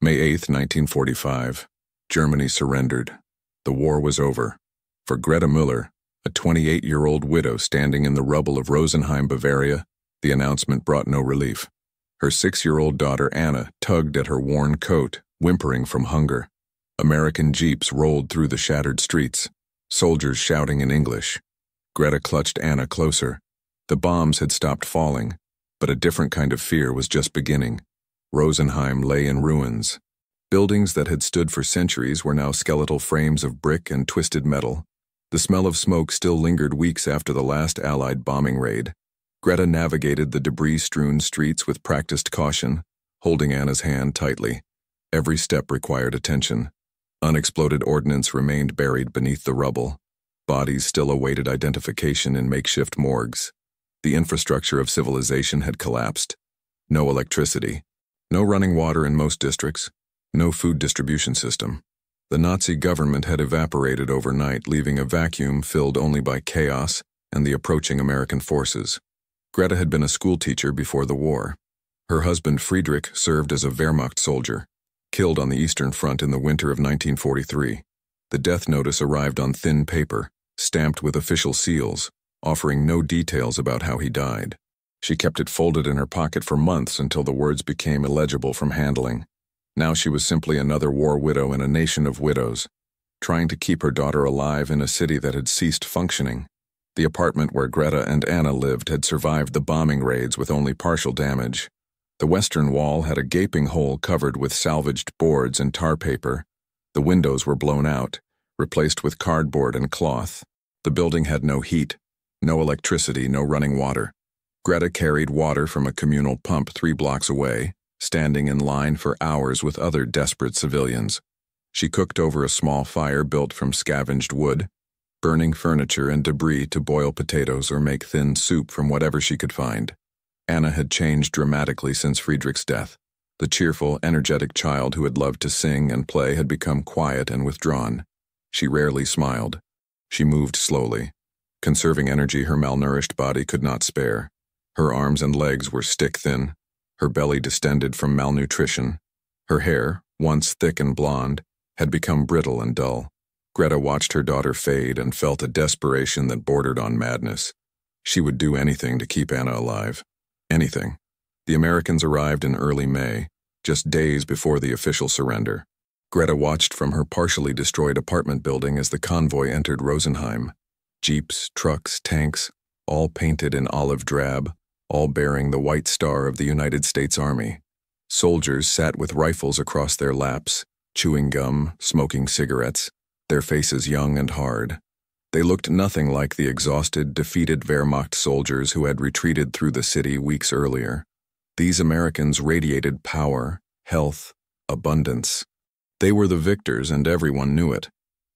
May 8, 1945. Germany surrendered. The war was over. For Greta Müller, a 28-year-old widow standing in the rubble of Rosenheim, Bavaria, the announcement brought no relief. Her 6-year-old daughter Anna tugged at her worn coat, whimpering from hunger. American jeeps rolled through the shattered streets, soldiers shouting in English. Greta clutched Anna closer. The bombs had stopped falling, but a different kind of fear was just beginning. Rosenheim lay in ruins. Buildings that had stood for centuries were now skeletal frames of brick and twisted metal. The smell of smoke still lingered weeks after the last Allied bombing raid. Greta navigated the debris-strewn streets with practiced caution, holding Anna's hand tightly. Every step required attention. Unexploded ordnance remained buried beneath the rubble. Bodies still awaited identification in makeshift morgues. The infrastructure of civilization had collapsed. No electricity. No running water in most districts. No food distribution system. The Nazi government had evaporated overnight, leaving a vacuum filled only by chaos and the approaching American forces. Greta had been a schoolteacher before the war. Her husband Friedrich served as a Wehrmacht soldier, killed on the Eastern Front in the winter of 1943. The death notice arrived on thin paper, stamped with official seals, offering no details about how he died. She kept it folded in her pocket for months until the words became illegible from handling. Now she was simply another war widow in a nation of widows, trying to keep her daughter alive in a city that had ceased functioning. The apartment where Greta and Anna lived had survived the bombing raids with only partial damage. The western wall had a gaping hole covered with salvaged boards and tar paper. The windows were blown out, replaced with cardboard and cloth. The building had no heat, no electricity, no running water. Greta carried water from a communal pump 3 blocks away, standing in line for hours with other desperate civilians. She cooked over a small fire built from scavenged wood, burning furniture and debris to boil potatoes or make thin soup from whatever she could find. Anna had changed dramatically since Friedrich's death. The cheerful, energetic child who had loved to sing and play had become quiet and withdrawn. She rarely smiled. She moved slowly. Conserving energy her malnourished body could not spare. Her arms and legs were stick-thin, her belly distended from malnutrition. Her hair, once thick and blonde, had become brittle and dull. Greta watched her daughter fade and felt a desperation that bordered on madness. She would do anything to keep Anna alive. Anything. The Americans arrived in early May, just days before the official surrender. Greta watched from her partially destroyed apartment building as the convoy entered Rosenheim. Jeeps, trucks, tanks, all painted in olive drab, all bearing the white star of the United States Army. Soldiers sat with rifles across their laps, chewing gum, smoking cigarettes, their faces young and hard. They looked nothing like the exhausted, defeated Wehrmacht soldiers who had retreated through the city weeks earlier. These Americans radiated power, health, abundance. They were the victors, and everyone knew it.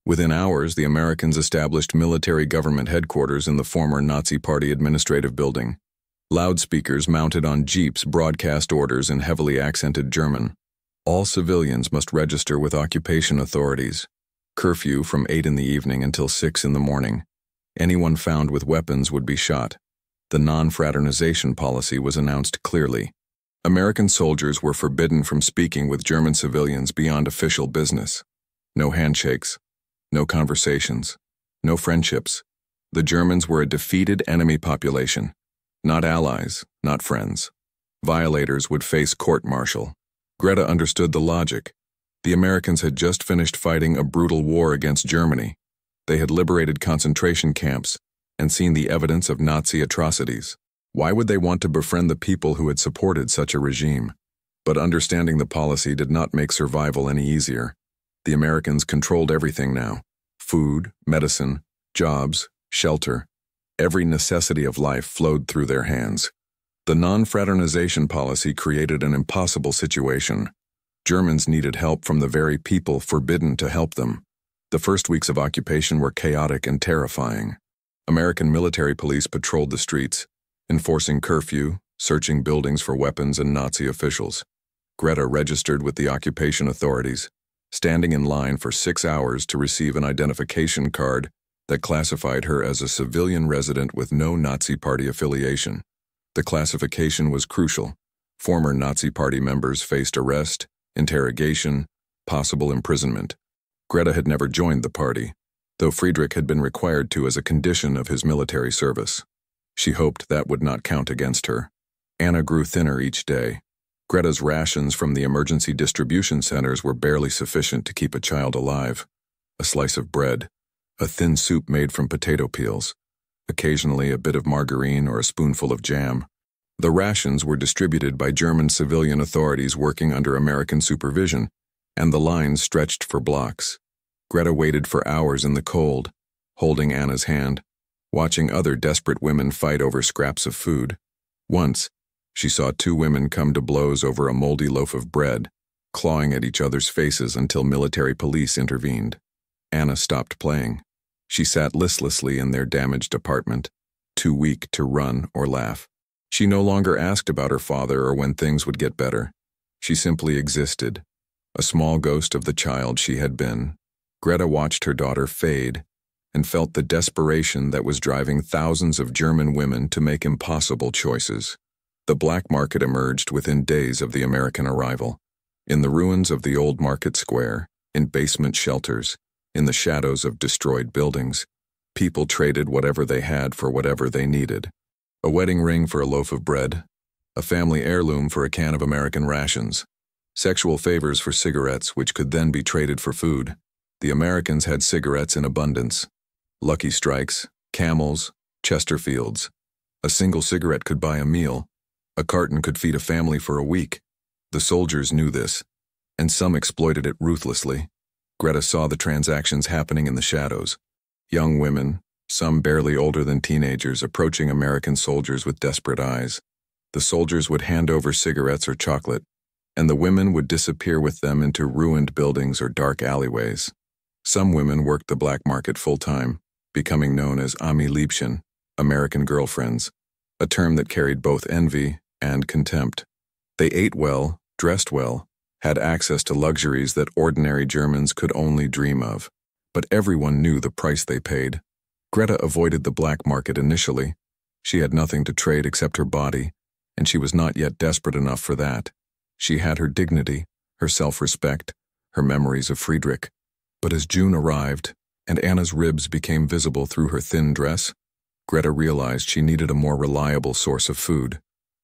Within hours, the Americans established military government headquarters in the former Nazi Party administrative building. Loudspeakers mounted on jeeps broadcast orders in heavily accented German. All civilians must register with occupation authorities. Curfew from 8 in the evening until 6 in the morning. Anyone found with weapons would be shot. The non-fraternization policy was announced clearly. American soldiers were forbidden from speaking with German civilians beyond official business. No handshakes. No conversations. No friendships. The Germans were a defeated enemy population. Not allies, not friends. Violators would face court-martial. Greta understood the logic. The Americans had just finished fighting a brutal war against Germany. They had liberated concentration camps and seen the evidence of Nazi atrocities. Why would they want to befriend the people who had supported such a regime? But understanding the policy did not make survival any easier. The Americans controlled everything now. Food, medicine, jobs, shelter. Every necessity of life flowed through their hands. The non-fraternization policy created an impossible situation. Germans needed help from the very people forbidden to help them. The first weeks of occupation were chaotic and terrifying. American military police patrolled the streets, enforcing curfew, searching buildings for weapons and Nazi officials. Greta registered with the occupation authorities, standing in line for 6 hours to receive an identification card that classified her as a civilian resident with no Nazi Party affiliation. The classification was crucial. Former Nazi Party members faced arrest, interrogation, possible imprisonment. Greta had never joined the party, though Friedrich had been required to as a condition of his military service. She hoped that would not count against her. Anna grew thinner each day. Greta's rations from the emergency distribution centers were barely sufficient to keep a child alive. A slice of bread, a thin soup made from potato peels, occasionally a bit of margarine or a spoonful of jam. The rations were distributed by German civilian authorities working under American supervision, and the lines stretched for blocks. Greta waited for hours in the cold, holding Anna's hand, watching other desperate women fight over scraps of food. Once, she saw two women come to blows over a moldy loaf of bread, clawing at each other's faces until military police intervened. Anna stopped playing. She sat listlessly in their damaged apartment, too weak to run or laugh. She no longer asked about her father or when things would get better. She simply existed, a small ghost of the child she had been. Greta watched her daughter fade and felt the desperation that was driving thousands of German women to make impossible choices. The black market emerged within days of the American arrival. In the ruins of the old market square, in basement shelters, in the shadows of destroyed buildings, people traded whatever they had for whatever they needed. A wedding ring for a loaf of bread, a family heirloom for a can of American rations, sexual favors for cigarettes which could then be traded for food. The Americans had cigarettes in abundance. Lucky Strikes, Camels, Chesterfields. A single cigarette could buy a meal. A carton could feed a family for a week. The soldiers knew this, and some exploited it ruthlessly. Greta saw the transactions happening in the shadows. Young women, some barely older than teenagers, approaching American soldiers with desperate eyes. The soldiers would hand over cigarettes or chocolate, and the women would disappear with them into ruined buildings or dark alleyways. Some women worked the black market full-time, becoming known as Ami-Liebchen, American girlfriends, a term that carried both envy and contempt. They ate well, dressed well, had access to luxuries that ordinary Germans could only dream of. But everyone knew the price they paid. Greta avoided the black market initially. She had nothing to trade except her body, and she was not yet desperate enough for that. She had her dignity, her self-respect, her memories of Friedrich. But as June arrived, and Anna's ribs became visible through her thin dress, Greta realized she needed a more reliable source of food.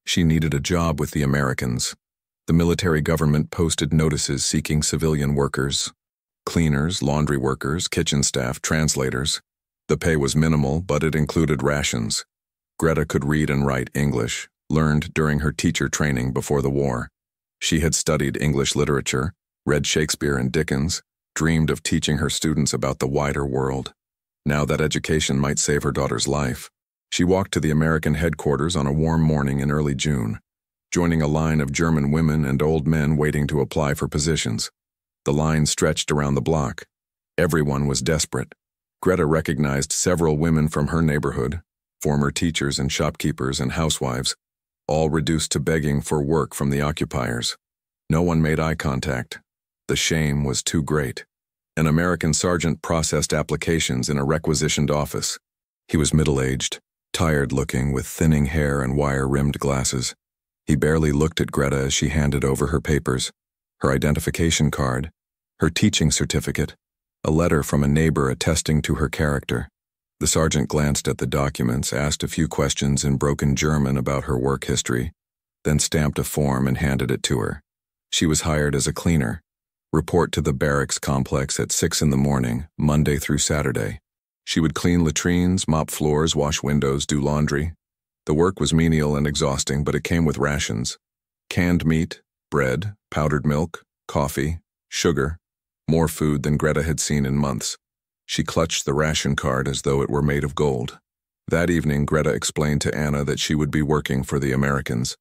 She needed a job with the Americans. The military government posted notices seeking civilian workers. Cleaners, laundry workers, kitchen staff, translators. The pay was minimal, but it included rations. Greta could read and write English, learned during her teacher training before the war. She had studied English literature, read Shakespeare and Dickens, dreamed of teaching her students about the wider world. Now that education might save her daughter's life. She walked to the American headquarters on a warm morning in early June, joining a line of German women and old men waiting to apply for positions. The line stretched around the block. Everyone was desperate. Greta recognized several women from her neighborhood, former teachers and shopkeepers and housewives, all reduced to begging for work from the occupiers. No one made eye contact. The shame was too great. An American sergeant processed applications in a requisitioned office. He was middle-aged, tired-looking, with thinning hair and wire-rimmed glasses. He barely looked at Greta as she handed over her papers, her identification card, her teaching certificate, a letter from a neighbor attesting to her character. The sergeant glanced at the documents, asked a few questions in broken German about her work history, then stamped a form and handed it to her. She was hired as a cleaner. Report to the barracks complex at 6 in the morning, Monday through Saturday. She would clean latrines, mop floors, wash windows, do laundry. The work was menial and exhausting, but it came with rations. Canned meat, bread, powdered milk, coffee, sugar, more food than Greta had seen in months. She clutched the ration card as though it were made of gold. That evening, Greta explained to Anna that she would be working for the Americans.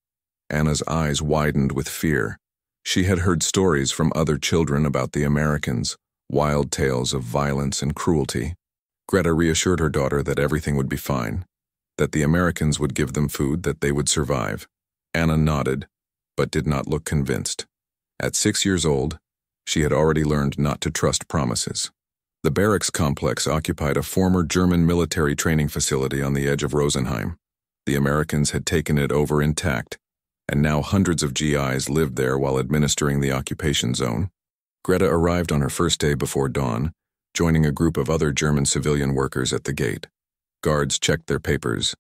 Anna's eyes widened with fear. She had heard stories from other children about the Americans, wild tales of violence and cruelty. Greta reassured her daughter that everything would be fine, that the Americans would give them food, that they would survive. Anna nodded, but did not look convinced. At 6 years old, she had already learned not to trust promises. The barracks complex occupied a former German military training facility on the edge of Rosenheim. The Americans had taken it over intact, and now hundreds of GIs lived there while administering the occupation zone. Greta arrived on her first day before dawn, joining a group of other German civilian workers at the gate. Guards checked their papers,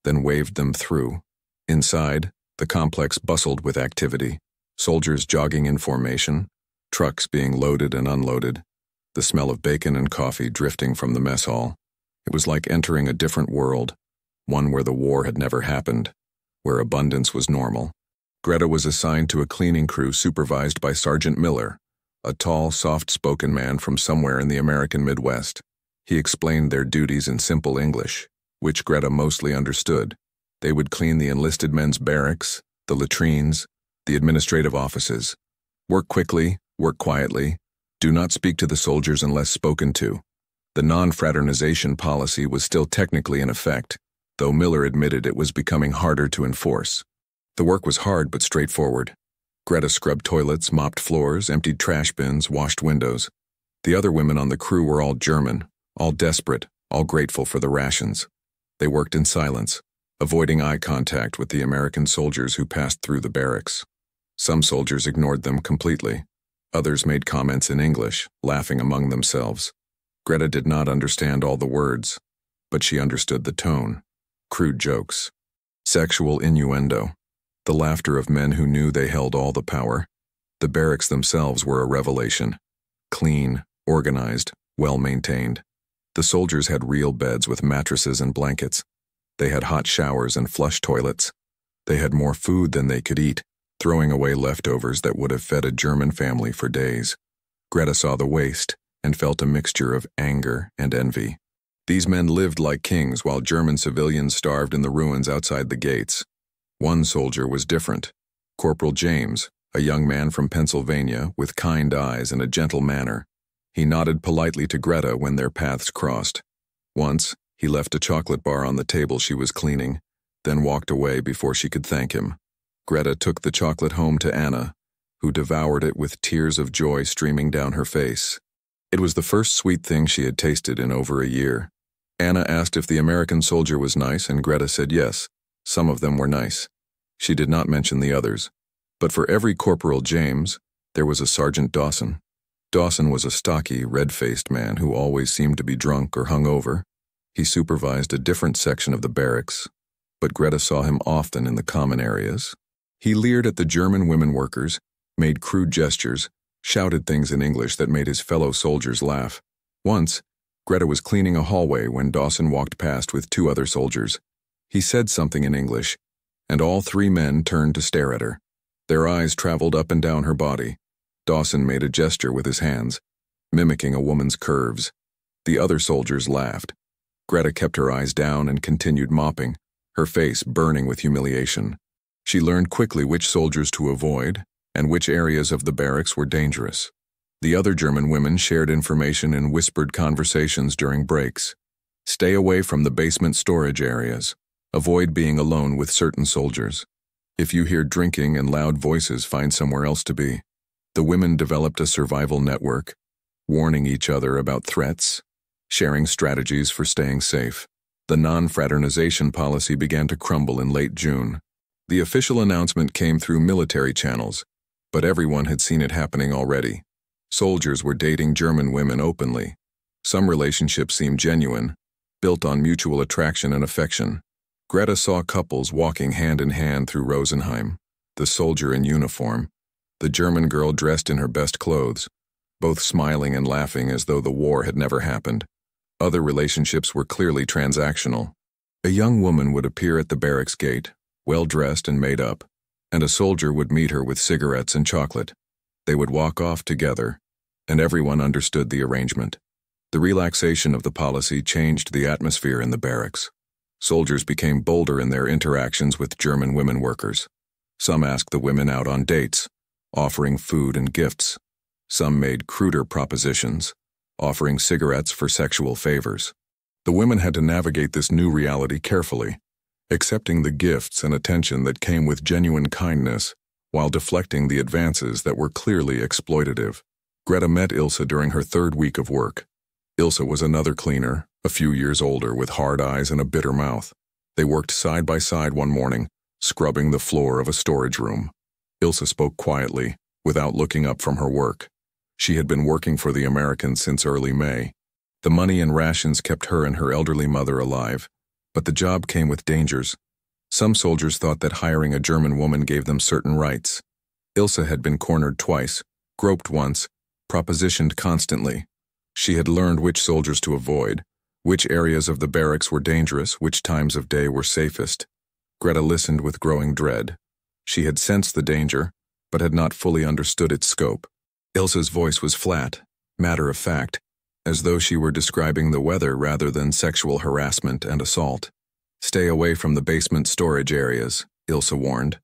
then waved them through. Inside, the complex bustled with activity, soldiers jogging in formation, trucks being loaded and unloaded, the smell of bacon and coffee drifting from the mess hall. It was like entering a different world, one where the war had never happened, where abundance was normal. Greta was assigned to a cleaning crew supervised by Sergeant Miller, a tall, soft-spoken man from somewhere in the American Midwest. He explained their duties in simple English, which Greta mostly understood. They would clean the enlisted men's barracks, the latrines, the administrative offices. Work quickly, work quietly. Do not speak to the soldiers unless spoken to. The non-fraternization policy was still technically in effect, though Miller admitted it was becoming harder to enforce. The work was hard but straightforward. Greta scrubbed toilets, mopped floors, emptied trash bins, washed windows. The other women on the crew were all German, all desperate, all grateful for the rations. They worked in silence, avoiding eye contact with the American soldiers who passed through the barracks. Some soldiers ignored them completely. Others made comments in English, laughing among themselves. Greta did not understand all the words, but she understood the tone. Crude jokes. Sexual innuendo. The laughter of men who knew they held all the power. The barracks themselves were a revelation. Clean, organized, well-maintained. The soldiers had real beds with mattresses and blankets. They had hot showers and flush toilets. They had more food than they could eat, throwing away leftovers that would have fed a German family for days. Greta saw the waste and felt a mixture of anger and envy. These men lived like kings while German civilians starved in the ruins outside the gates. One soldier was different. Corporal James, a young man from Pennsylvania with kind eyes and a gentle manner. He nodded politely to Greta when their paths crossed. Once, he left a chocolate bar on the table she was cleaning, then walked away before she could thank him. Greta took the chocolate home to Anna, who devoured it with tears of joy streaming down her face. It was the first sweet thing she had tasted in over a year. Anna asked if the American soldier was nice, and Greta said yes, some of them were nice. She did not mention the others. But for every Corporal James, there was a Sergeant Dawson. Dawson was a stocky, red-faced man who always seemed to be drunk or hungover. He supervised a different section of the barracks, but Greta saw him often in the common areas. He leered at the German women workers, made crude gestures, shouted things in English that made his fellow soldiers laugh. Once, Greta was cleaning a hallway when Dawson walked past with two other soldiers. He said something in English, and all three men turned to stare at her. Their eyes traveled up and down her body. Dawson made a gesture with his hands, mimicking a woman's curves. The other soldiers laughed. Greta kept her eyes down and continued mopping, her face burning with humiliation. She learned quickly which soldiers to avoid and which areas of the barracks were dangerous. The other German women shared information in whispered conversations during breaks. Stay away from the basement storage areas. Avoid being alone with certain soldiers. If you hear drinking and loud voices, find somewhere else to be. The women developed a survival network, warning each other about threats, sharing strategies for staying safe. The non-fraternization policy began to crumble in late June. The official announcement came through military channels, but everyone had seen it happening already. Soldiers were dating German women openly. Some relationships seemed genuine, built on mutual attraction and affection. Greta saw couples walking hand in hand through Rosenheim, the soldier in uniform, the German girl dressed in her best clothes, both smiling and laughing as though the war had never happened. Other relationships were clearly transactional. A young woman would appear at the barracks gate, well-dressed and made up, and a soldier would meet her with cigarettes and chocolate. They would walk off together, and everyone understood the arrangement. The relaxation of the policy changed the atmosphere in the barracks. Soldiers became bolder in their interactions with German women workers. Some asked the women out on dates, offering food and gifts. Some made cruder propositions, offering cigarettes for sexual favors. The women had to navigate this new reality carefully, accepting the gifts and attention that came with genuine kindness, while deflecting the advances that were clearly exploitative. Greta met Ilse during her third week of work. Ilse was another cleaner, a few years older, with hard eyes and a bitter mouth. They worked side by side one morning, scrubbing the floor of a storage room. Ilse spoke quietly, without looking up from her work. She had been working for the Americans since early May. The money and rations kept her and her elderly mother alive, but the job came with dangers. Some soldiers thought that hiring a German woman gave them certain rights. Ilse had been cornered twice, groped once, propositioned constantly. She had learned which soldiers to avoid, which areas of the barracks were dangerous, which times of day were safest. Greta listened with growing dread. She had sensed the danger, but had not fully understood its scope. Ilse's voice was flat, matter-of-fact, as though she were describing the weather rather than sexual harassment and assault. "Stay away from the basement storage areas," Ilse warned.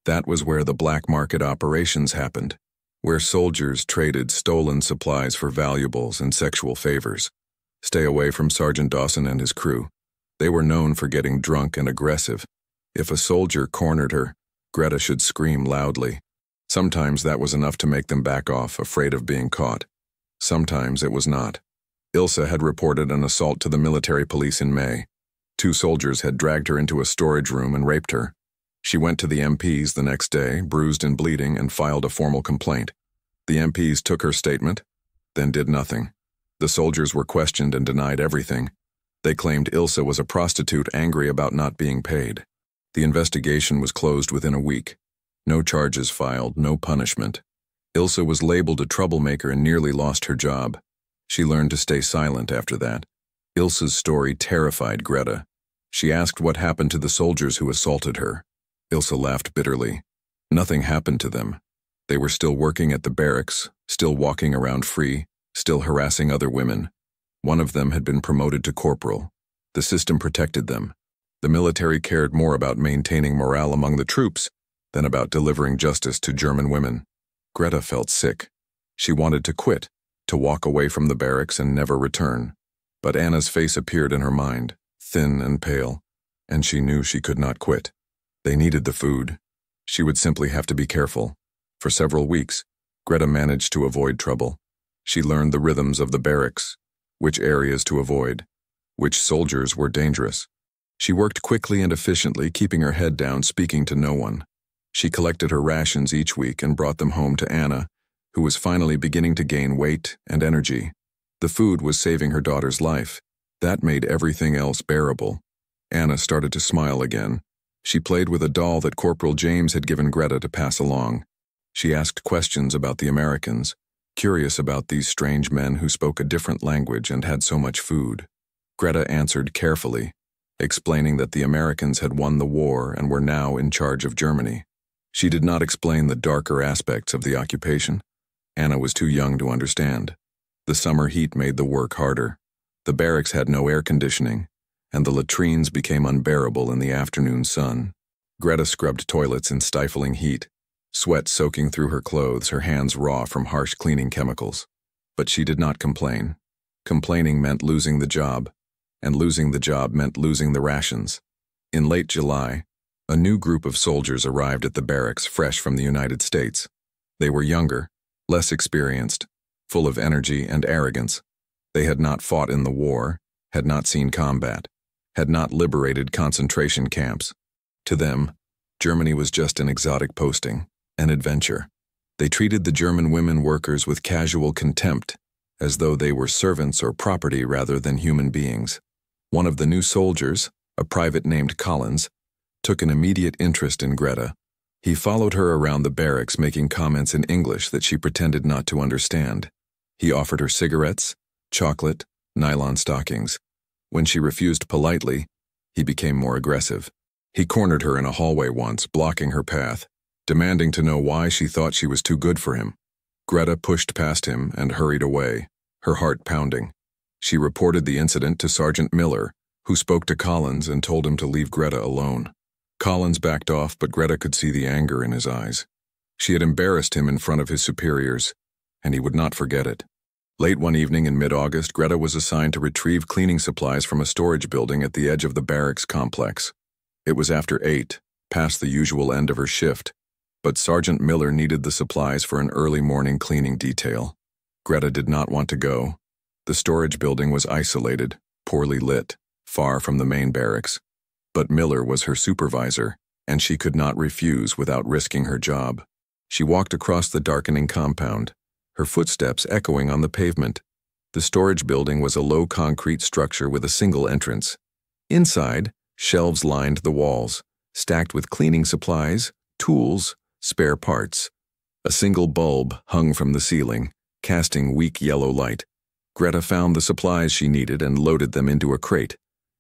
That was where the black market operations happened, where soldiers traded stolen supplies for valuables and sexual favors. Stay away from Sergeant Dawson and his crew. They were known for getting drunk and aggressive. If a soldier cornered her, Greta should scream loudly. Sometimes that was enough to make them back off, afraid of being caught. Sometimes it was not. Ilse had reported an assault to the military police in May. 2 soldiers had dragged her into a storage room and raped her. She went to the MPs the next day, bruised and bleeding, and filed a formal complaint. The MPs took her statement, then did nothing. The soldiers were questioned and denied everything. They claimed Ilse was a prostitute angry about not being paid. The investigation was closed within a week. No charges filed, no punishment. Ilse was labeled a troublemaker and nearly lost her job. She learned to stay silent after that. Ilse's story terrified Greta. She asked what happened to the soldiers who assaulted her. Ilse laughed bitterly. Nothing happened to them. They were still working at the barracks, still walking around free, still harassing other women. One of them had been promoted to corporal. The system protected them. The military cared more about maintaining morale among the troops than about delivering justice to German women. Greta felt sick. She wanted to quit, to walk away from the barracks and never return. But Anna's face appeared in her mind, thin and pale, and she knew she could not quit. They needed the food. She would simply have to be careful. For several weeks, Greta managed to avoid trouble. She learned the rhythms of the barracks, which areas to avoid, which soldiers were dangerous. She worked quickly and efficiently, keeping her head down, speaking to no one. She collected her rations each week and brought them home to Anna, who was finally beginning to gain weight and energy. The food was saving her daughter's life. That made everything else bearable. Anna started to smile again. She played with a doll that Corporal James had given Greta to pass along. She asked questions about the Americans, curious about these strange men who spoke a different language and had so much food. Greta answered carefully, explaining that the Americans had won the war and were now in charge of Germany. She did not explain the darker aspects of the occupation. Anna was too young to understand. The summer heat made the work harder. The barracks had no air conditioning, and the latrines became unbearable in the afternoon sun. Greta scrubbed toilets in stifling heat, sweat soaking through her clothes, her hands raw from harsh cleaning chemicals. But she did not complain. Complaining meant losing the job, and losing the job meant losing the rations. In late July, a new group of soldiers arrived at the barracks fresh from the United States. They were younger, less experienced, full of energy and arrogance. They had not fought in the war, had not seen combat, had not liberated concentration camps. To them, Germany was just an exotic posting, an adventure. They treated the German women workers with casual contempt, as though they were servants or property rather than human beings. One of the new soldiers, a private named Collins, took an immediate interest in Greta. He followed her around the barracks, making comments in English that she pretended not to understand. He offered her cigarettes, chocolate, nylon stockings. When she refused politely, he became more aggressive. He cornered her in a hallway once, blocking her path, demanding to know why she thought she was too good for him. Greta pushed past him and hurried away, her heart pounding. She reported the incident to Sergeant Miller, who spoke to Collins and told him to leave Greta alone. Collins backed off, but Greta could see the anger in his eyes. She had embarrassed him in front of his superiors, and he would not forget it. Late one evening in mid-August, Greta was assigned to retrieve cleaning supplies from a storage building at the edge of the barracks complex. It was after 8, past the usual end of her shift, but Sergeant Miller needed the supplies for an early morning cleaning detail. Greta did not want to go. The storage building was isolated, poorly lit, far from the main barracks. But Miller was her supervisor, and she could not refuse without risking her job. She walked across the darkening compound, her footsteps echoing on the pavement. The storage building was a low concrete structure with a single entrance. Inside, shelves lined the walls, stacked with cleaning supplies, tools, spare parts. A single bulb hung from the ceiling, casting weak yellow light. Greta found the supplies she needed and loaded them into a crate.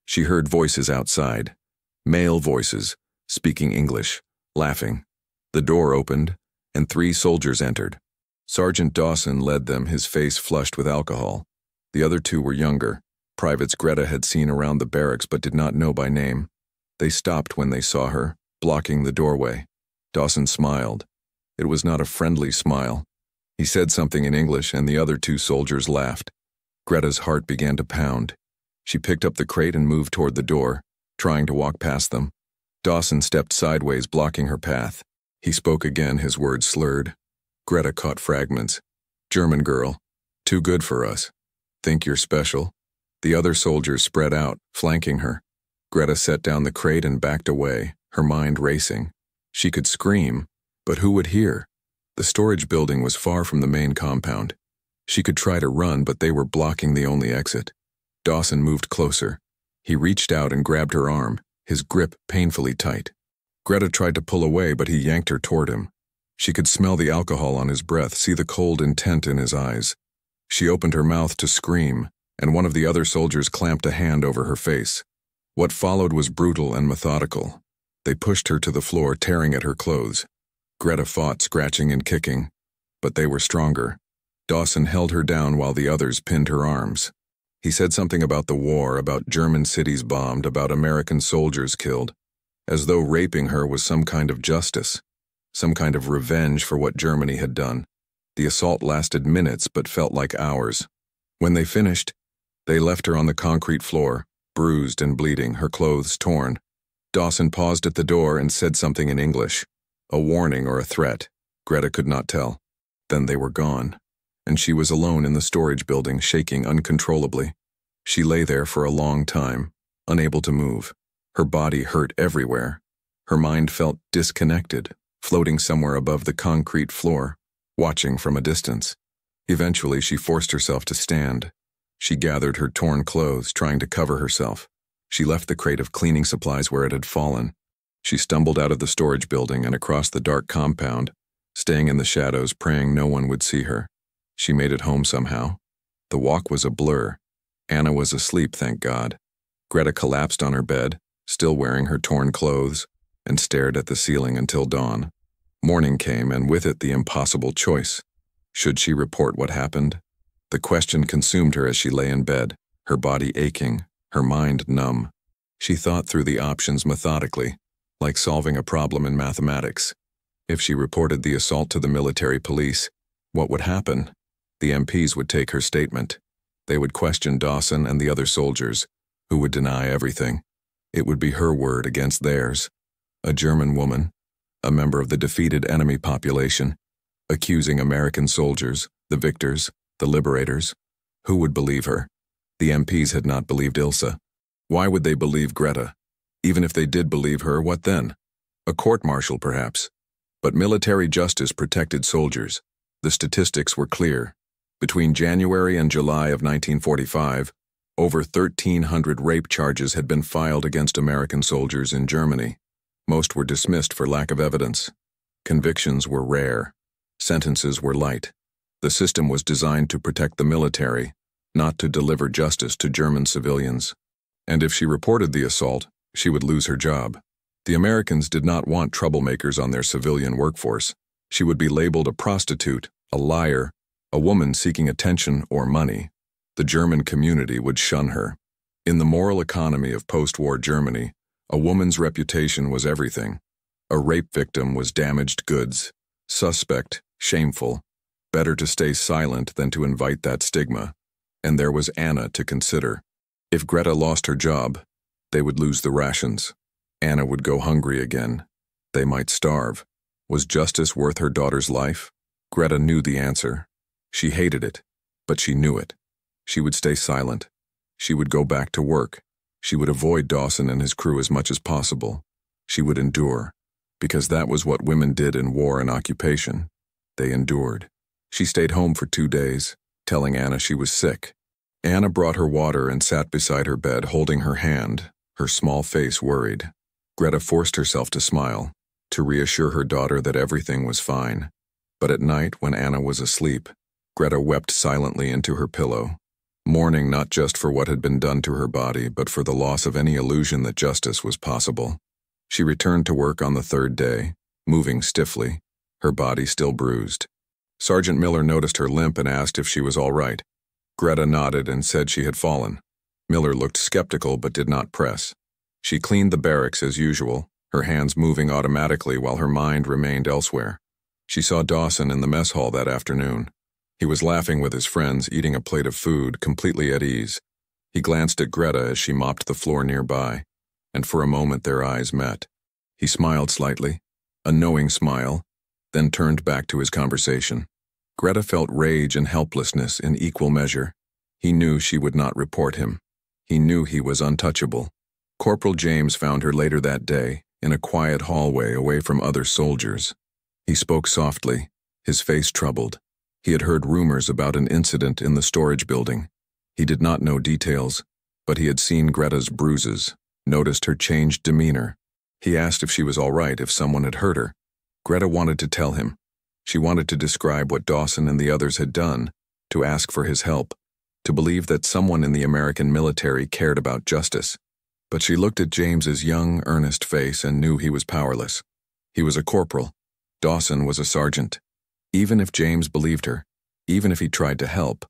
She heard voices outside, male voices, speaking English, laughing. The door opened, and 3 soldiers entered. Sergeant Dawson led them, his face flushed with alcohol. The other 2 were younger, privates Greta had seen around the barracks but did not know by name. They stopped when they saw her, blocking the doorway. Dawson smiled. It was not a friendly smile. He said something in English, and the other 2 soldiers laughed. Greta's heart began to pound. She picked up the crate and moved toward the door, trying to walk past them. Dawson stepped sideways, blocking her path. He spoke again, his words slurred. Greta caught fragments. German girl. Too good for us. Think you're special. The other soldiers spread out, flanking her. Greta set down the crate and backed away, her mind racing. She could scream, but who would hear? The storage building was far from the main compound. She could try to run, but they were blocking the only exit. Dawson moved closer. He reached out and grabbed her arm, his grip painfully tight. Greta tried to pull away, but he yanked her toward him. She could smell the alcohol on his breath, see the cold intent in his eyes. She opened her mouth to scream, and one of the other soldiers clamped a hand over her face. What followed was brutal and methodical. They pushed her to the floor, tearing at her clothes. Greta fought, scratching and kicking, but they were stronger. Dawson held her down while the others pinned her arms. He said something about the war, about German cities bombed, about American soldiers killed, as though raping her was some kind of justice, some kind of revenge for what Germany had done. The assault lasted minutes but felt like hours. When they finished, they left her on the concrete floor, bruised and bleeding, her clothes torn. Dawson paused at the door and said something in English, a warning or a threat. Greta could not tell. Then they were gone, and she was alone in the storage building, shaking uncontrollably. She lay there for a long time, unable to move. Her body hurt everywhere. Her mind felt disconnected, floating somewhere above the concrete floor, watching from a distance. Eventually, she forced herself to stand. She gathered her torn clothes, trying to cover herself. She left the crate of cleaning supplies where it had fallen. She stumbled out of the storage building and across the dark compound, staying in the shadows, praying no one would see her. She made it home somehow. The walk was a blur. Anna was asleep, thank God. Greta collapsed on her bed, still wearing her torn clothes, and stared at the ceiling until dawn. Morning came, and with it the impossible choice. Should she report what happened? The question consumed her as she lay in bed, her body aching, her mind numb. She thought through the options methodically, like solving a problem in mathematics. If she reported the assault to the military police, what would happen? The MPs would take her statement. They would question Dawson and the other soldiers, who would deny everything. It would be her word against theirs. A German woman, a member of the defeated enemy population, accusing American soldiers, the victors, the liberators. Who would believe her? The MPs had not believed Ilse. Why would they believe Greta? Even if they did believe her, what then? A court-martial, perhaps. But military justice protected soldiers. The statistics were clear. Between January and July of 1945, over 1,300 rape charges had been filed against American soldiers in Germany. Most were dismissed for lack of evidence. Convictions were rare. Sentences were light. The system was designed to protect the military, not to deliver justice to German civilians. And if she reported the assault, she would lose her job. The Americans did not want troublemakers on their civilian workforce. She would be labeled a prostitute, a liar, a woman seeking attention or money. The German community would shun her. In the moral economy of post-war Germany, a woman's reputation was everything. A rape victim was damaged goods. Suspect, shameful. Better to stay silent than to invite that stigma. And there was Anna to consider. If Greta lost her job, they would lose the rations. Anna would go hungry again. They might starve. Was justice worth her daughter's life? Greta knew the answer. She hated it, but she knew it. She would stay silent. She would go back to work. She would avoid Dawson and his crew as much as possible. She would endure. because that was what women did in war and occupation. They endured. She stayed home for 2 days, telling Anna she was sick. Anna brought her water and sat beside her bed holding her hand, her small face worried. Greta forced herself to smile, to reassure her daughter that everything was fine. But at night, when Anna was asleep, Greta wept silently into her pillow, mourning not just for what had been done to her body, but for the loss of any illusion that justice was possible. She returned to work on the 3rd day, moving stiffly, her body still bruised. Sergeant Miller noticed her limp and asked if she was all right. Greta nodded and said she had fallen. Miller looked skeptical but did not press. She cleaned the barracks as usual, her hands moving automatically while her mind remained elsewhere. She saw Dawson in the mess hall that afternoon. He was laughing with his friends, eating a plate of food, completely at ease. He glanced at Greta as she mopped the floor nearby, and for a moment their eyes met. He smiled slightly, a knowing smile, then turned back to his conversation. Greta felt rage and helplessness in equal measure. He knew she would not report him. He knew he was untouchable. Corporal James found her later that day, in a quiet hallway away from other soldiers. He spoke softly, his face troubled. He had heard rumors about an incident in the storage building. He did not know details, but he had seen Greta's bruises, noticed her changed demeanor. He asked if she was all right, if someone had hurt her. Greta wanted to tell him. She wanted to describe what Dawson and the others had done, to ask for his help, to believe that someone in the American military cared about justice. But she looked at James's young, earnest face and knew he was powerless. He was a corporal. Dawson was a sergeant. Even if James believed her, even if he tried to help,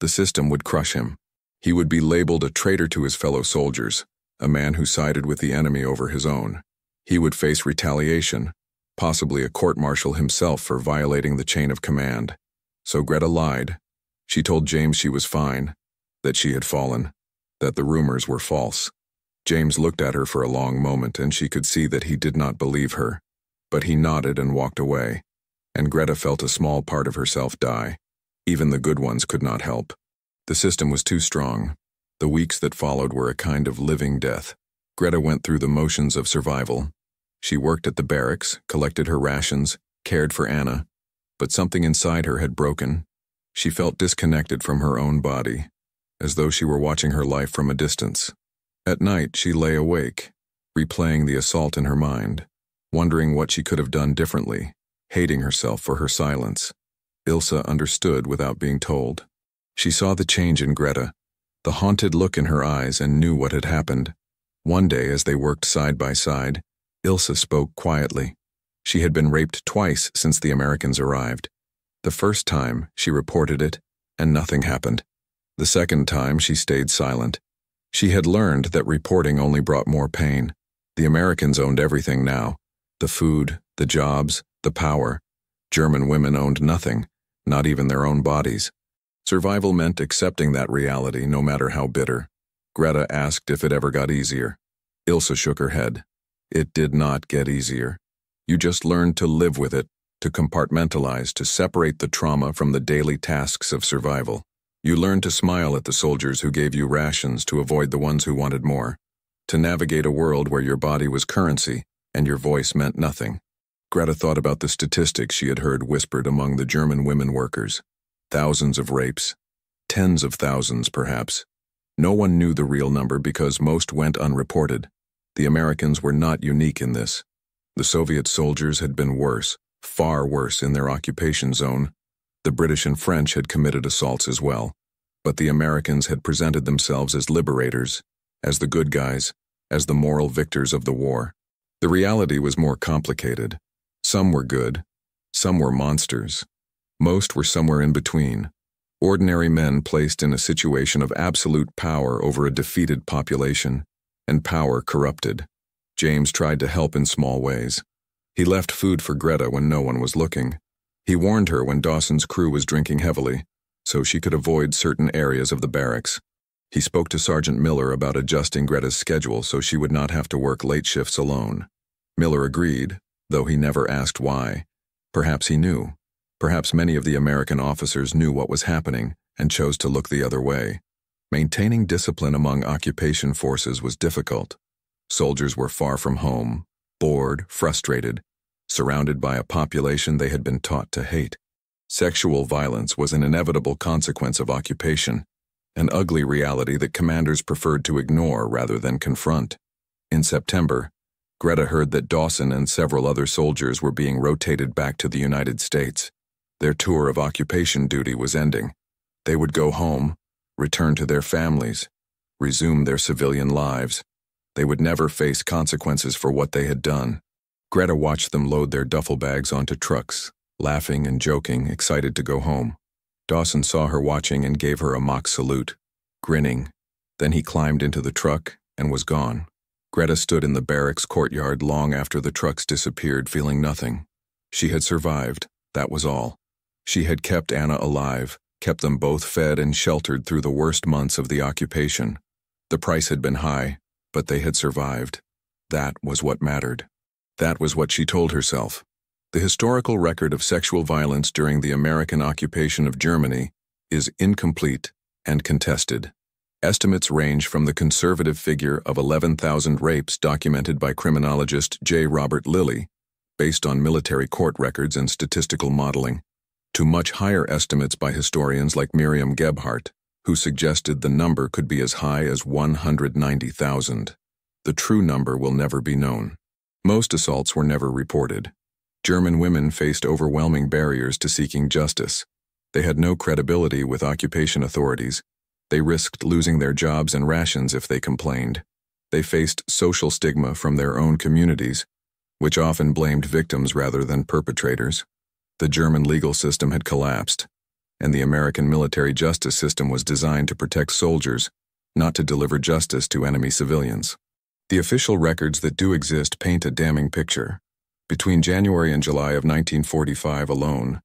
the system would crush him. He would be labeled a traitor to his fellow soldiers, a man who sided with the enemy over his own. He would face retaliation, possibly a court-martial himself for violating the chain of command. So Greta lied. She told James she was fine, that she had fallen, that the rumors were false. James looked at her for a long moment, and she could see that he did not believe her. But he nodded and walked away, and Greta felt a small part of herself die. Even the good ones could not help. The system was too strong. The weeks that followed were a kind of living death. Greta went through the motions of survival. She worked at the barracks, collected her rations, cared for Anna, but something inside her had broken. She felt disconnected from her own body, as though she were watching her life from a distance. At night, she lay awake, replaying the assault in her mind, wondering what she could have done differently, hating herself for her silence. Ilsa understood without being told. She saw the change in Greta, the haunted look in her eyes, and knew what had happened. One day, as they worked side by side, Ilsa spoke quietly. She had been raped twice since the Americans arrived. The first time, she reported it, and nothing happened. The second time, she stayed silent. She had learned that reporting only brought more pain. The Americans owned everything now. The food, the jobs, the power. German women owned nothing, not even their own bodies. Survival meant accepting that reality, no matter how bitter. Greta asked if it ever got easier. Ilsa shook her head. It did not get easier. You just learned to live with it, to compartmentalize, to separate the trauma from the daily tasks of survival. You learned to smile at the soldiers who gave you rations to avoid the ones who wanted more, to navigate a world where your body was currency and your voice meant nothing. Greta thought about the statistics she had heard whispered among the German women workers. Thousands of rapes. Tens of thousands, perhaps. No one knew the real number because most went unreported. The Americans were not unique in this. The Soviet soldiers had been worse, far worse in their occupation zone. The British and French had committed assaults as well. But the Americans had presented themselves as liberators, as the good guys, as the moral victors of the war. The reality was more complicated. Some were good, some were monsters. Most were somewhere in between. Ordinary men placed in a situation of absolute power over a defeated population, and power corrupted. James tried to help in small ways. He left food for Greta when no one was looking. He warned her when Dawson's crew was drinking heavily, so she could avoid certain areas of the barracks. He spoke to Sergeant Miller about adjusting Greta's schedule so she would not have to work late shifts alone. Miller agreed, though he never asked why. Perhaps he knew. Perhaps many of the American officers knew what was happening and chose to look the other way. Maintaining discipline among occupation forces was difficult. Soldiers were far from home, bored, frustrated, surrounded by a population they had been taught to hate. Sexual violence was an inevitable consequence of occupation, an ugly reality that commanders preferred to ignore rather than confront. In September, Greta heard that Dawson and several other soldiers were being rotated back to the United States. Their tour of occupation duty was ending. They would go home, return to their families, resume their civilian lives. They would never face consequences for what they had done. Greta watched them load their duffel bags onto trucks, laughing and joking, excited to go home. Dawson saw her watching and gave her a mock salute, grinning. Then he climbed into the truck and was gone. Greta stood in the barracks courtyard long after the trucks disappeared, feeling nothing. She had survived, that was all. She had kept Anna alive, kept them both fed and sheltered through the worst months of the occupation. The price had been high, but they had survived. That was what mattered. That was what she told herself. The historical record of sexual violence during the American occupation of Germany is incomplete and contested. Estimates range from the conservative figure of 11,000 rapes documented by criminologist J. Robert Lilly, based on military court records and statistical modeling, to much higher estimates by historians like Miriam Gebhardt, who suggested the number could be as high as 190,000. The true number will never be known. Most assaults were never reported. German women faced overwhelming barriers to seeking justice. They had no credibility with occupation authorities. They risked losing their jobs and rations if they complained. They faced social stigma from their own communities, which often blamed victims rather than perpetrators. The German legal system had collapsed, and the American military justice system was designed to protect soldiers, not to deliver justice to enemy civilians. The official records that do exist paint a damning picture. Between January and July of 1945 alone,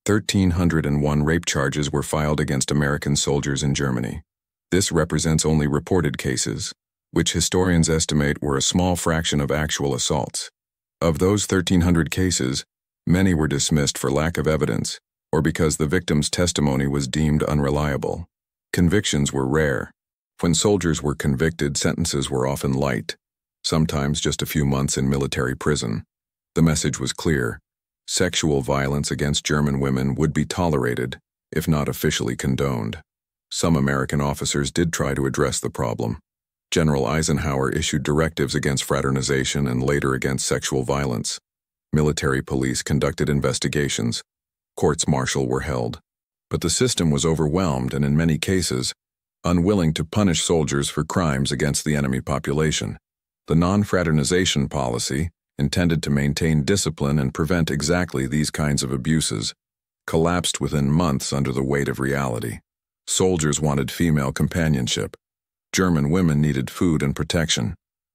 1,301 rape charges were filed against American soldiers in Germany. This represents only reported cases, which historians estimate were a small fraction of actual assaults. Of those 1,300 cases, many were dismissed for lack of evidence or because the victim's testimony was deemed unreliable. Convictions were rare. When soldiers were convicted, sentences were often light, sometimes just a few months in military prison. The message was clear. Sexual violence against German women would be tolerated, if not officially condoned. Some American officers did try to address the problem. General Eisenhower issued directives against fraternization and later against sexual violence. Military police conducted investigations. Courts-martial were held. But the system was overwhelmed and, in many cases, unwilling to punish soldiers for crimes against the enemy population. The non-fraternization policy, intended to maintain discipline and prevent exactly these kinds of abuses, collapsed within months under the weight of reality. Soldiers wanted female companionship. German women needed food and protection.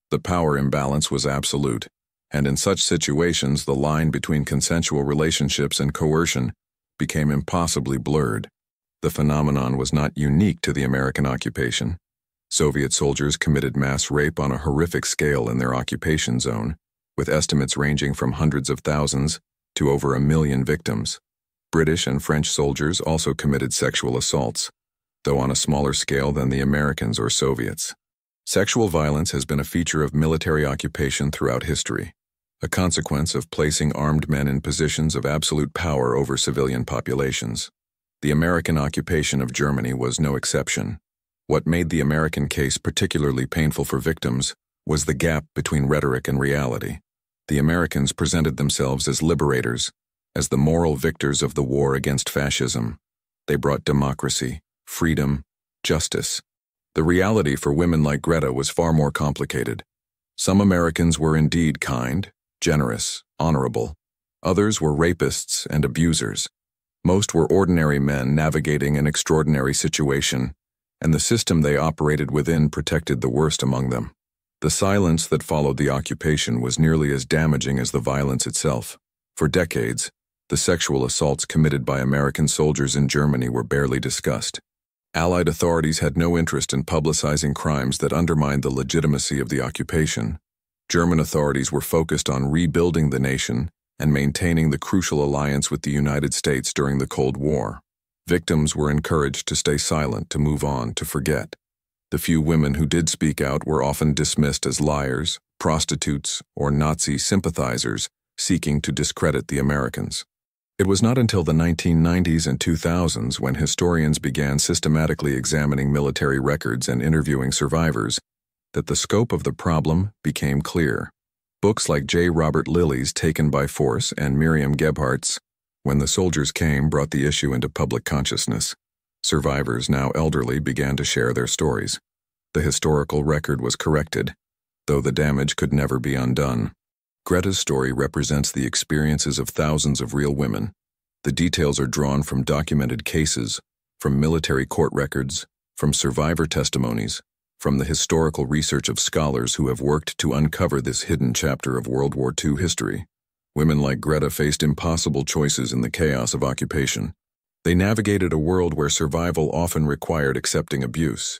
The power imbalance was absolute, and in such situations the line between consensual relationships and coercion became impossibly blurred. The phenomenon was not unique to the American occupation. Soviet soldiers committed mass rape on a horrific scale in their occupation zone, with estimates ranging from hundreds of thousands to over 1 million victims. British and French soldiers also committed sexual assaults, though on a smaller scale than the Americans or Soviets. Sexual violence has been a feature of military occupation throughout history, a consequence of placing armed men in positions of absolute power over civilian populations. The American occupation of Germany was no exception. What made the American case particularly painful for victims was the gap between rhetoric and reality. The Americans presented themselves as liberators, as the moral victors of the war against fascism. They brought democracy, freedom, justice. The reality for women like Greta was far more complicated. Some Americans were indeed kind, generous, honorable. Others were rapists and abusers. Most were ordinary men navigating an extraordinary situation, and the system they operated within protected the worst among them. The silence that followed the occupation was nearly as damaging as the violence itself. For decades, the sexual assaults committed by American soldiers in Germany were barely discussed. Allied authorities had no interest in publicizing crimes that undermined the legitimacy of the occupation. German authorities were focused on rebuilding the nation and maintaining the crucial alliance with the United States during the Cold War. Victims were encouraged to stay silent, to move on, to forget. The few women who did speak out were often dismissed as liars, prostitutes, or Nazi sympathizers seeking to discredit the Americans. It was not until the 1990s and 2000s when historians began systematically examining military records and interviewing survivors that the scope of the problem became clear. Books like J. Robert Lilly's Taken by Force and Miriam Gebhardt's When the Soldiers Came brought the issue into public consciousness. Survivors, now elderly, began to share their stories. The historical record was corrected, though the damage could never be undone. Greta's story represents the experiences of thousands of real women. The details are drawn from documented cases, from military court records, from survivor testimonies, from the historical research of scholars who have worked to uncover this hidden chapter of World War II history. Women like Greta faced impossible choices in the chaos of occupation. They navigated a world where survival often required accepting abuse,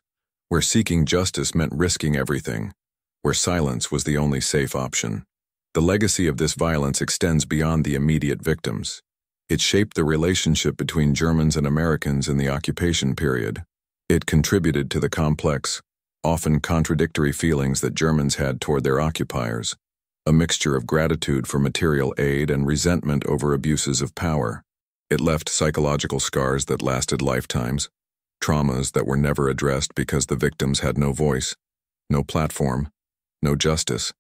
where seeking justice meant risking everything, where silence was the only safe option. The legacy of this violence extends beyond the immediate victims. It shaped the relationship between Germans and Americans in the occupation period. It contributed to the complex, often contradictory feelings that Germans had toward their occupiers, a mixture of gratitude for material aid and resentment over abuses of power. It left psychological scars that lasted lifetimes, traumas that were never addressed because the victims had no voice, no platform, no justice.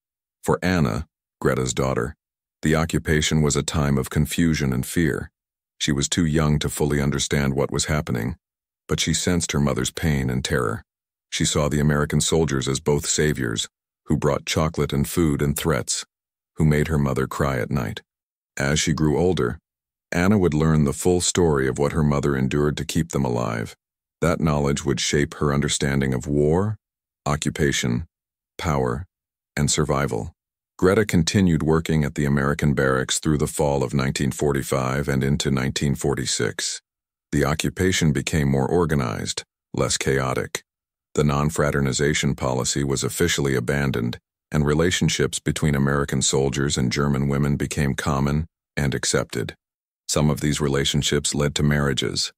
For Anna, Greta's daughter, the occupation was a time of confusion and fear. She was too young to fully understand what was happening, but she sensed her mother's pain and terror. She saw the American soldiers as both saviors, who brought chocolate and food and threats, who made her mother cry at night. As she grew older, Anna would learn the full story of what her mother endured to keep them alive. That knowledge would shape her understanding of war, occupation, power, and survival. Greta continued working at the American barracks through the fall of 1945 and into 1946. The occupation became more organized, less chaotic. The non-fraternization policy was officially abandoned, and relationships between American soldiers and German women became common and accepted. Some of these relationships led to marriages.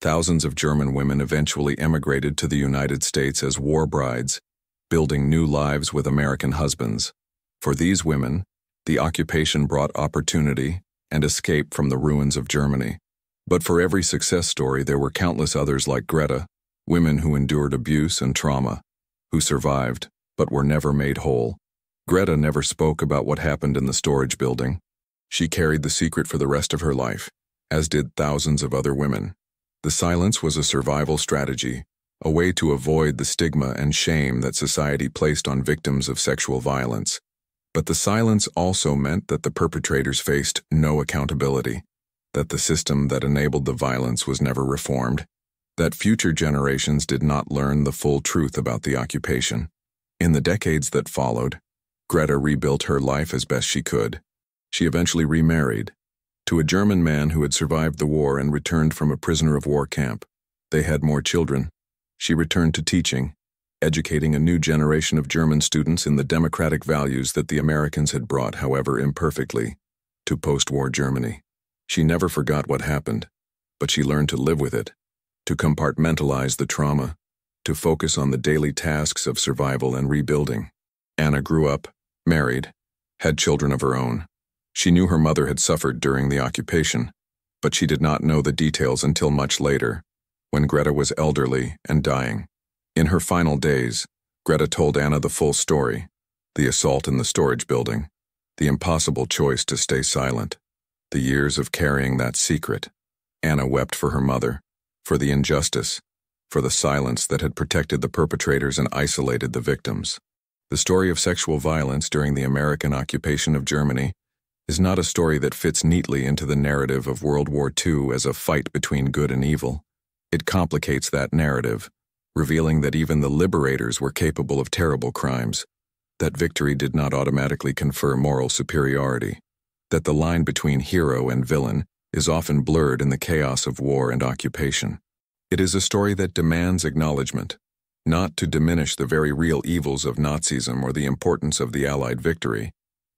Thousands of German women eventually emigrated to the United States as war brides, building new lives with American husbands. For these women, the occupation brought opportunity and escape from the ruins of Germany. But for every success story, there were countless others like Greta, women who endured abuse and trauma, who survived but were never made whole. Greta never spoke about what happened in the storage building. She carried the secret for the rest of her life, as did thousands of other women. The silence was a survival strategy, a way to avoid the stigma and shame that society placed on victims of sexual violence. But the silence also meant that the perpetrators faced no accountability, that the system that enabled the violence was never reformed, that future generations did not learn the full truth about the occupation. In the decades that followed, Greta rebuilt her life as best she could. She eventually remarried to a German man who had survived the war and returned from a prisoner of war camp. They had more children. She returned to teaching, educating a new generation of German students in the democratic values that the Americans had brought, however imperfectly, to post-war Germany. She never forgot what happened, but she learned to live with it, to compartmentalize the trauma, to focus on the daily tasks of survival and rebuilding. Anna grew up, married, had children of her own. She knew her mother had suffered during the occupation, but she did not know the details until much later, when Greta was elderly and dying. In her final days, Greta told Anna the full story: the assault in the storage building, the impossible choice to stay silent, the years of carrying that secret. Anna wept for her mother, for the injustice, for the silence that had protected the perpetrators and isolated the victims. The story of sexual violence during the American occupation of Germany is not a story that fits neatly into the narrative of World War II as a fight between good and evil. It complicates that narrative, revealing that even the liberators were capable of terrible crimes, that victory did not automatically confer moral superiority, that the line between hero and villain is often blurred in the chaos of war and occupation. It is a story that demands acknowledgement, not to diminish the very real evils of Nazism or the importance of the Allied victory,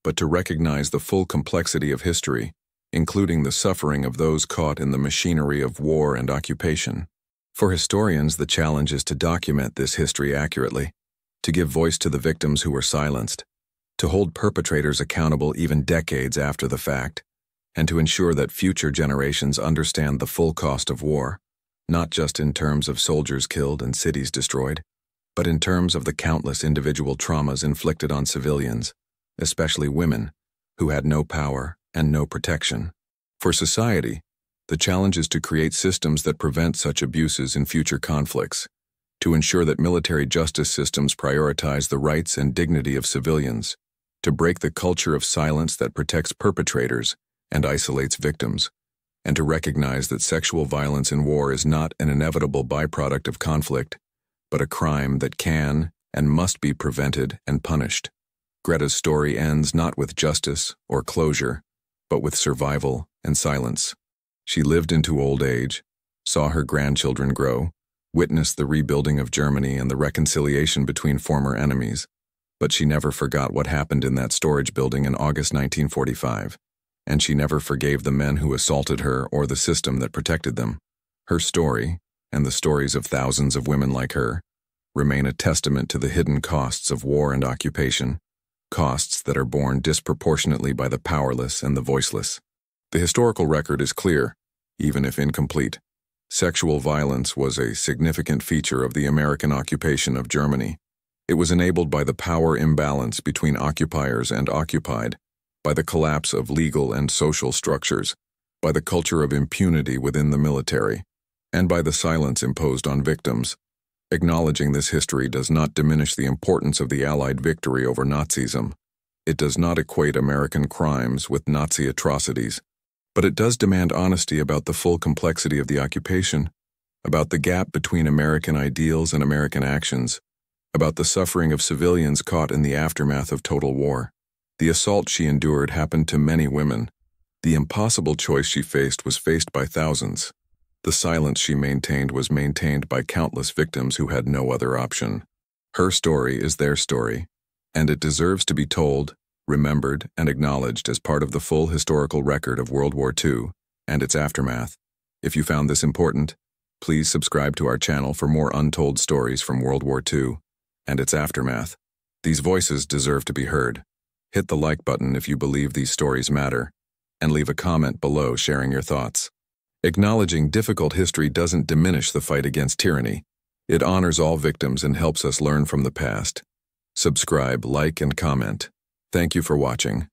but to recognize the full complexity of history, including the suffering of those caught in the machinery of war and occupation. For historians, the challenge is to document this history accurately, to give voice to the victims who were silenced, to hold perpetrators accountable even decades after the fact, and to ensure that future generations understand the full cost of war, not just in terms of soldiers killed and cities destroyed, but in terms of the countless individual traumas inflicted on civilians, especially women, who had no power and no protection. For society, the challenge is to create systems that prevent such abuses in future conflicts, to ensure that military justice systems prioritize the rights and dignity of civilians, to break the culture of silence that protects perpetrators and isolates victims, and to recognize that sexual violence in war is not an inevitable byproduct of conflict, but a crime that can and must be prevented and punished. Greta's story ends not with justice or closure, but with survival and silence. She lived into old age, saw her grandchildren grow, witnessed the rebuilding of Germany and the reconciliation between former enemies, but she never forgot what happened in that storage building in August 1945, and she never forgave the men who assaulted her or the system that protected them. Her story, and the stories of thousands of women like her, remain a testament to the hidden costs of war and occupation, costs that are borne disproportionately by the powerless and the voiceless. The historical record is clear, even if incomplete. Sexual violence was a significant feature of the American occupation of Germany. It was enabled by the power imbalance between occupiers and occupied, by the collapse of legal and social structures, by the culture of impunity within the military, and by the silence imposed on victims. Acknowledging this history does not diminish the importance of the Allied victory over Nazism. It does not equate American crimes with Nazi atrocities, but it does demand honesty about the full complexity of the occupation, about the gap between American ideals and American actions, about the suffering of civilians caught in the aftermath of total war. The assault she endured happened to many women. The impossible choice she faced was faced by thousands. The silence she maintained was maintained by countless victims who had no other option. Her story is their story, and it deserves to be told, remembered, and acknowledged as part of the full historical record of World War II and its aftermath. If you found this important, please subscribe to our channel for more untold stories from World War II and its aftermath. These voices deserve to be heard. Hit the like button if you believe these stories matter, and leave a comment below sharing your thoughts. Acknowledging difficult history doesn't diminish the fight against tyranny. It honors all victims and helps us learn from the past. Subscribe, like, and comment. Thank you for watching.